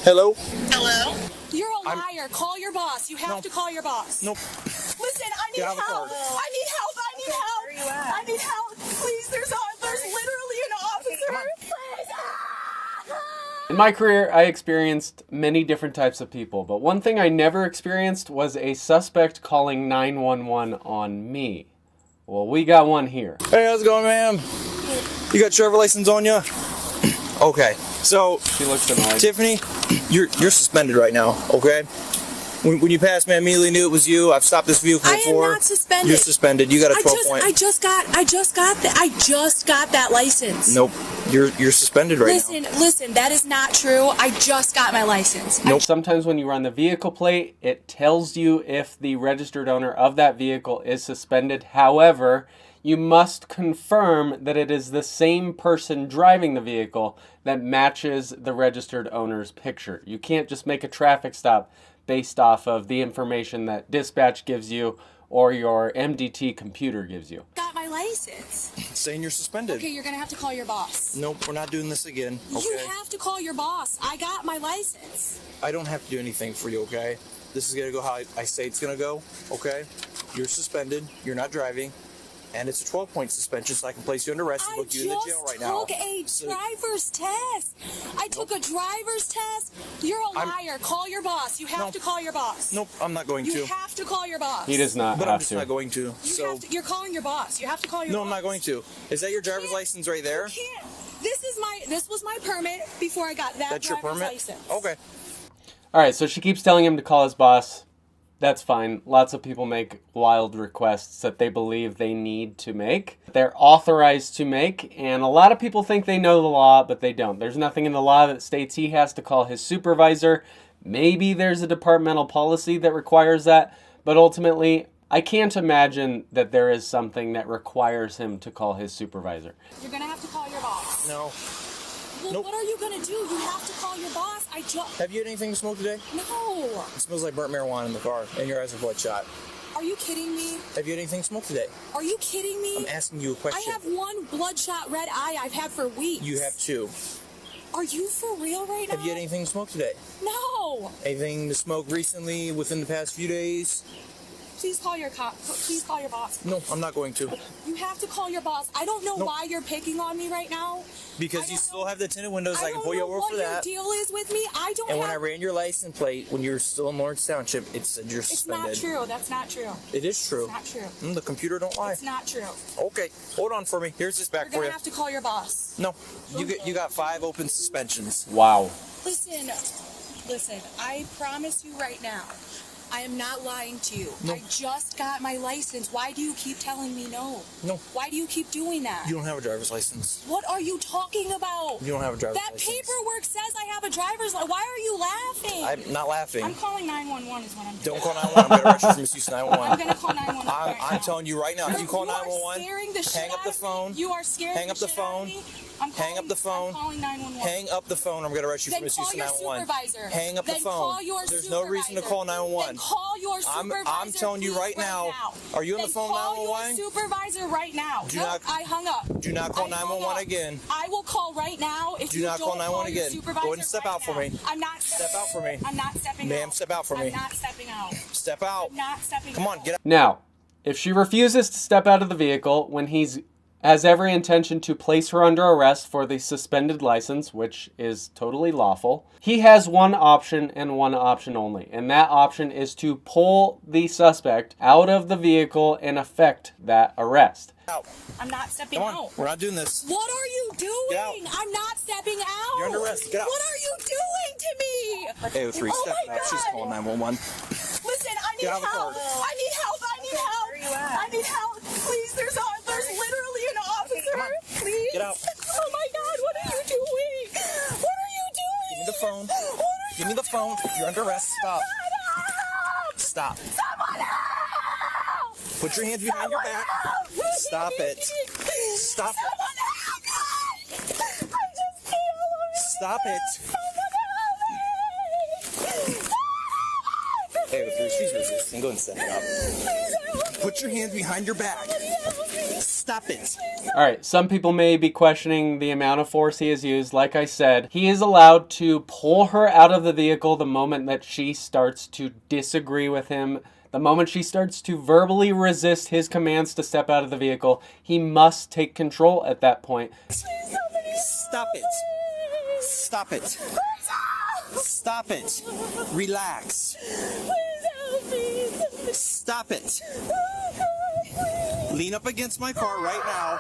Hello? Hello? You're a liar. Call your boss. You have to call your boss. Nope. Listen, I need help. I need help. I need help. Where are you at? I need help. Please, there's literally an officer. Please. In my career, I experienced many different types of people, but one thing I never experienced was a suspect calling 911 on me. Well, we got one here. Hey, how's it going, ma'am? You got your driver license on you? Okay, so She looks annoyed. Tiffany, you're suspended right now, okay? When you passed me, I immediately knew it was you. I've stopped this vehicle before. I am not suspended. You're suspended. You got a 12 point. I just got that license. Nope. You're suspended right now. Listen, that is not true. I just got my license. Nope. Sometimes when you run the vehicle plate, it tells you if the registered owner of that vehicle is suspended. However, you must confirm that it is the same person driving the vehicle that matches the registered owner's picture. You can't just make a traffic stop based off of the information that dispatch gives you or your MDT computer gives you. Got my license. It's saying you're suspended. Okay, you're gonna have to call your boss. Nope, we're not doing this again, okay? You have to call your boss. I got my license. I don't have to do anything for you, okay? This is gonna go how I say it's gonna go, okay? You're suspended, you're not driving, and it's a 12-point suspension, so I can place you under arrest and put you in the jail right now. I just took a driver's test. I took a driver's test. You're a liar. Call your boss. You have to call your boss. Nope, I'm not going to. You have to call your boss. He does not But have I'm just to. not going to. You're calling your boss. You have to call your boss. No, I'm not going to. Is that your driver's license right there? You can't. This was my permit before I got that That's your driver's permit? license. Okay. All right, so she keeps telling him to call his boss. That's fine. Lots of people make wild requests that they believe they need to make. They're authorized to make, and a lot of people think they know the law, but they don't. There's nothing in the law that states he has to call his supervisor. Maybe there's a departmental policy that requires that, but ultimately, I can't imagine that there is something that requires him to call his supervisor. You're going to have to call your boss. No. Well, Nope. what are you going to do? You have to call your boss. Have you had anything to smoke today? No. It smells like burnt marijuana in the car, and your eyes are bloodshot. Are you kidding me? Have you had anything to smoke today? Are you kidding me? I'm asking you a question. I have one bloodshot red eye I've had for weeks. You have two. Are you for real right now? Have you had anything to smoke today? No. Anything to smoke recently, within the past few days? Please call your boss. No, I'm not going to. You have to call your boss. I don't know Nope. why you're picking on me right now. Because you still have the tinted windows, I can pull you over for what that. your deal is with me. I don't And have... when I ran your license plate, when you were still in Lawrence Township, it said you're It's suspended. not true. That's not true. It is true. It's not true. The computer don't lie. It's not true. Okay, hold on for me. Here's this back You're for going you. to have to call your boss. No, you got 5 open suspensions. Wow. Listen, I promise you right now, I am not lying to you. No. I just got my license. Why do you keep telling me no? No. Why do you keep doing that? You don't have a driver's license. What are you talking about? You don't have a driver's That license. paperwork says I have a driver's license. Why are you laughing? I'm not laughing. I'm calling 911 is what I'm doing. Don't call 911. I'm going to arrest you for misuse of I'm 911. going to call 911 right I'm now. telling you right now, if you call You are 911, scaring the shit hang up out the of me. phone. You are scaring Hang up the shit out phone. of me. I'm Hang up the phone. I'm calling 911. Hang up the phone. I'm going to arrest you for Then misuse call of your 911. supervisor. Hang up the Then phone. call your There's no reason to call 911. Then call your supervisor. I'm telling you right now. Are you on the phone, Call 911? your supervisor right now. Do No, not- I hung up. Do not call I hung 911 up. again. I will call right now if Do you not don't call 911 your again. supervisor Go ahead and step right out for now. me. I'm not Step out for me. I'm not stepping out. Ma'am, step out for me. I'm not stepping out. Step out. I'm not stepping Come out. on, get out. Now, if she refuses to step out of the vehicle when he's has every intention to place her under arrest for the suspended license, which is totally lawful, he has one option and one option only, and that option is to pull the suspect out of the vehicle and effect that arrest. Out. I'm not stepping Come on. out. We're not doing this. What are you doing? Get out. I'm not stepping out. You're under arrest. Get out. What are you doing to me? AO3, Oh step my out. She's God. calling 911. Listen, I need Get out of the help. car. I need help. I need help. Where are you at? I need help. Please, there's literally an officer. Come on. Please. Get out. Oh my God, what are you doing? What are you doing? Give me the phone. What are Give me the phone. You're under arrest. Stop. Help! Stop. Someone help! Put your hands behind your back. Stop it. Stop it. Someone help me! I just feel Stop it. Someone AO3, she's resisting. Go and set it up. help me! Put your hands behind your back. Help me! Stop it. All right, some people may be questioning the amount of force he has used. Like I said, he is allowed to pull her out of the vehicle the moment that she starts to disagree with him. The moment she starts to verbally resist his commands to step out of the vehicle, he must take control at that point. Stop it. Stop it. Stop it. Relax. Stop it. Lean up against my car right now.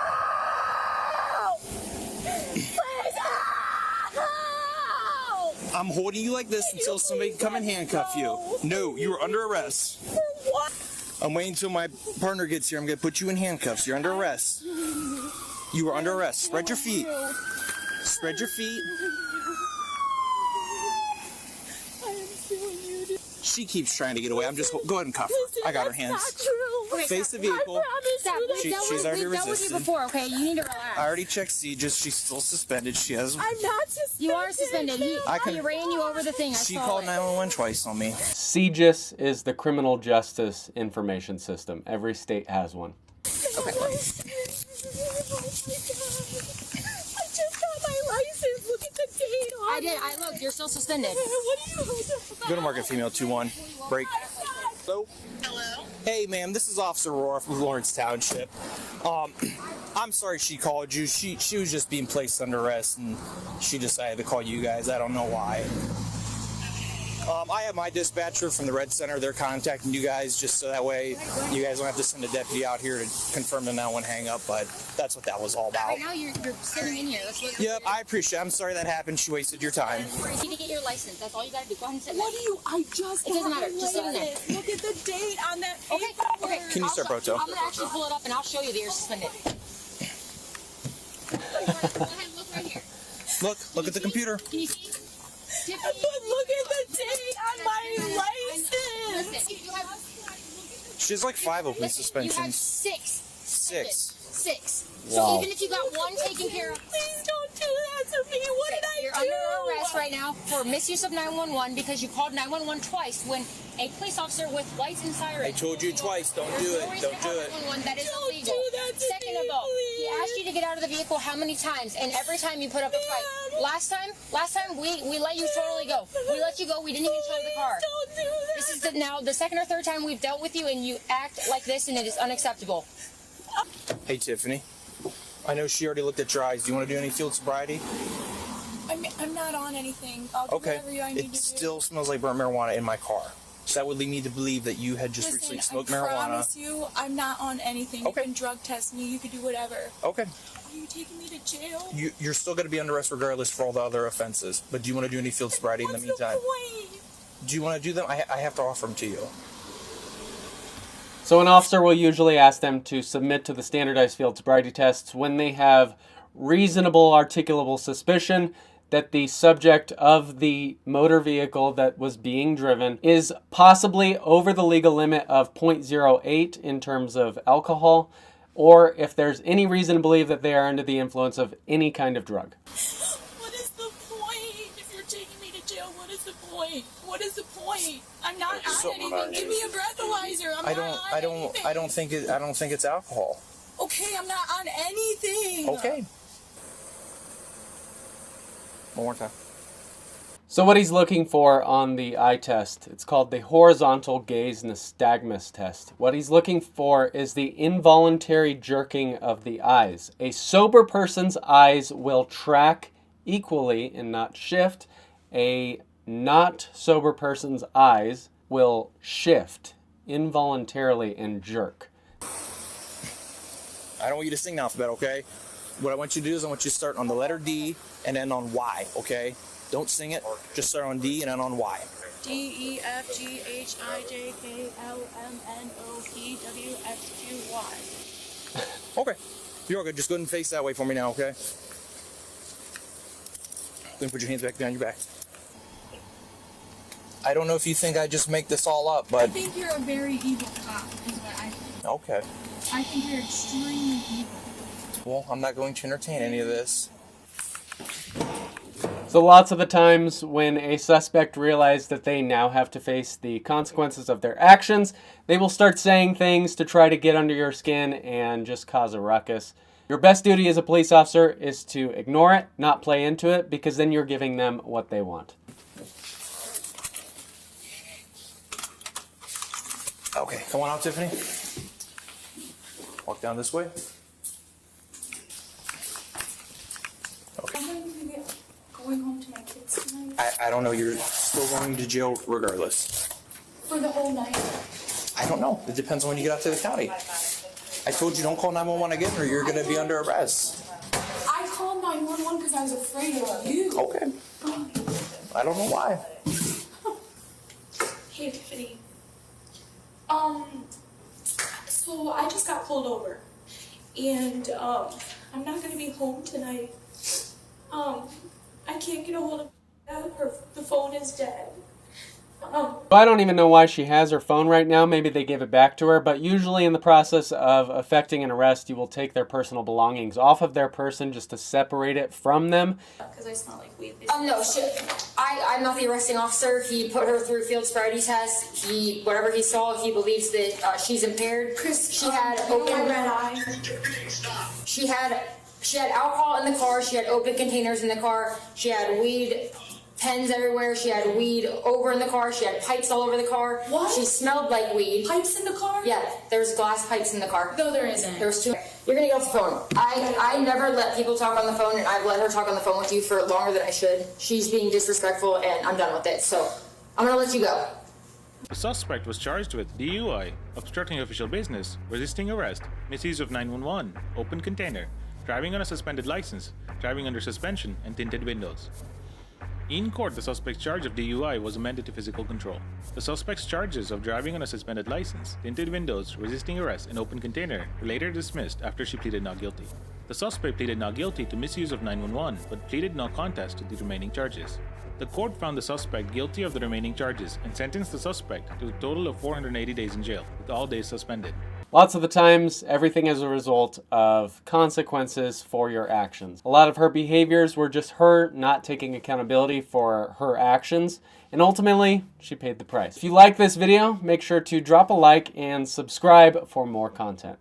I'm holding you like this until somebody can come and handcuff you. No, you are under arrest. I'm waiting until my partner gets here. I'm going to put you in handcuffs. You're under arrest. You are under arrest. Spread your feet. Spread your feet. She keeps trying to get away. I'm just go ahead and cuff her. I got her hands. Face the vehicle. She's already resisted. Before, okay? You need to relax. I already checked Sieges. She's still suspended. She has. I'm not suspended. You are suspended. He ran you over the thing. She called 911 twice on me. CJIS is the criminal justice information system. Every state has one. Okay. I just got my license. Look at the date on it. I looked. You're still suspended. Go to Market Female 21. Break. Hello? Hey, ma'am, this is Officer Roar from Lawrence Township. I'm sorry she called you. She was just being placed under arrest, and she decided to call you guys. I don't know why. I have my dispatcher from the Red Center. They're contacting you guys just so that way you guys don't have to send a deputy out here to confirm the 911 hang up, but that's what that was all about. Right now you're sitting in here. Yep, I appreciate it. I'm sorry that happened. She wasted your time. You need to get your license. That's all you got to do. Go ahead and sit What do you? I just. It doesn't matter. Just sit in there. Look at the date on that paper. Okay. Can you start, Broto? I'm gonna actually pull it up and I'll show you that you're suspended. Go ahead, look right here. Look at the computer. Can you see? But look at the date on my license. Listen, you have, She has like 5 open you have suspensions. 6. 6. Wow. So even if you got one taken care of, Please don't do that to me. What did I you're do? under arrest right now for misuse of 911 because you called 911 twice when a police officer with lights and sirens. I told you twice, don't do it. Don't do it. 911, that is Don't illegal. do that to Second me, of all, he please. asked you to get out of the vehicle how many times, and every time you put up a fight. Last time we let you totally go. We let you go. We didn't even show the car. Don't do that. This is now the second or third time we've dealt with you, and you act like this, and it is unacceptable. Hey, Tiffany. I know she already looked at your eyes. Do you want to do any field sobriety? I'm not on anything. I'll do Okay. whatever I need It to still smells like burnt marijuana in my car. So that would lead me to believe that you had just do. recently Listen, smoked I marijuana. promise you, I'm not on anything. Okay. You can drug test me. You can do whatever. Okay. Are you taking me to jail? You're still going to be under arrest regardless for all the other offenses. But do you want to do any field sobriety in the What's meantime? the point? Do you want to do them? I have to offer them to you. So an officer will usually ask them to submit to the standardized field sobriety tests when they have reasonable articulable suspicion that the subject of the motor vehicle that was being driven is possibly over the legal limit of 0.08 in terms of alcohol, or if there's any reason to believe that they are under the influence of any kind of drug. What is the point? If you're taking me to jail, what is the point? What is the point? I'm not on anything. Give me a breathalyzer. I don't think it's alcohol. Okay, I'm not on anything. Okay. One more time. So what he's looking for on the eye test, it's called the horizontal gaze nystagmus test. What he's looking for is the involuntary jerking of the eyes. A sober person's eyes will track equally and not shift. A not sober person's eyes will shift involuntarily and jerk. I don't want you to sing the alphabet, okay? What I want you to do is I want you to start on the letter D and end on Y, okay? Don't sing it. Just start on D and end on Y. D, E, F, G, H, I, J, K, L, M, N, O, P, W, X, Q, Y. Okay. You're all good. Just go ahead and face that way for me now, okay? Then put your hands back behind your back. I don't know if you think I just make this all up, I but... think you're a very evil cop, is what I think. Okay. I think you're extremely evil. Well, I'm not going to entertain any of this. So lots of the times when a suspect realizes that they now have to face the consequences of their actions, they will start saying things to try to get under your skin and just cause a ruckus. Your best duty as a police officer is to ignore it, not play into it, because then you're giving them what they want. Okay, come on out, Tiffany. Walk down this way. Okay. Going home to my kids tonight. I don't know. You're still going to jail regardless. For the whole night. I don't know. It depends on when you get out to the county. I told you don't call 911 again or you're going to be under arrest. I called 911 because I was afraid of you. Okay. I don't know why. Hey, Tiffany. So I just got pulled over. And, I'm not going to be home tonight. I can't get a hold of her. The phone is dead. I don't even know why she has her phone right now. Maybe they gave it back to her, but usually in the process of effecting an arrest, you will take their personal belongings off of their person just to separate it from them. Because I smell like weed. No, I'm not the arresting officer. He put her through field sobriety test. Whatever he saw, he believes that she's impaired. She had open red eye. She had alcohol in the car. She had open containers in the car. She had weed pens everywhere. She had weed over in the car. She had pipes all over the car. What? She smelled like weed. Pipes in the car? Yeah, there's glass pipes in the car. No, there isn't. There was two. You're gonna get off the phone. I never let people talk on the phone, and I've let her talk on the phone with you for longer than I should. She's being disrespectful, and I'm done with it. So I'm gonna let you go. The suspect was charged with DUI, obstructing official business, resisting arrest, misuse of 911, open container, driving on a suspended license, driving under suspension, and tinted windows. In court, the suspect's charge of DUI was amended to physical control. The suspect's charges of driving on a suspended license, tinted windows, resisting arrest, and open container were later dismissed after she pleaded not guilty. The suspect pleaded not guilty to misuse of 911, but pleaded no contest to the remaining charges. The court found the suspect guilty of the remaining charges and sentenced the suspect to a total of 480 days in jail, with all days suspended. Lots of the times, everything is a result of consequences for your actions. A lot of her behaviors were just her not taking accountability for her actions, and ultimately, she paid the price. If you like this video, make sure to drop a like and subscribe for more content.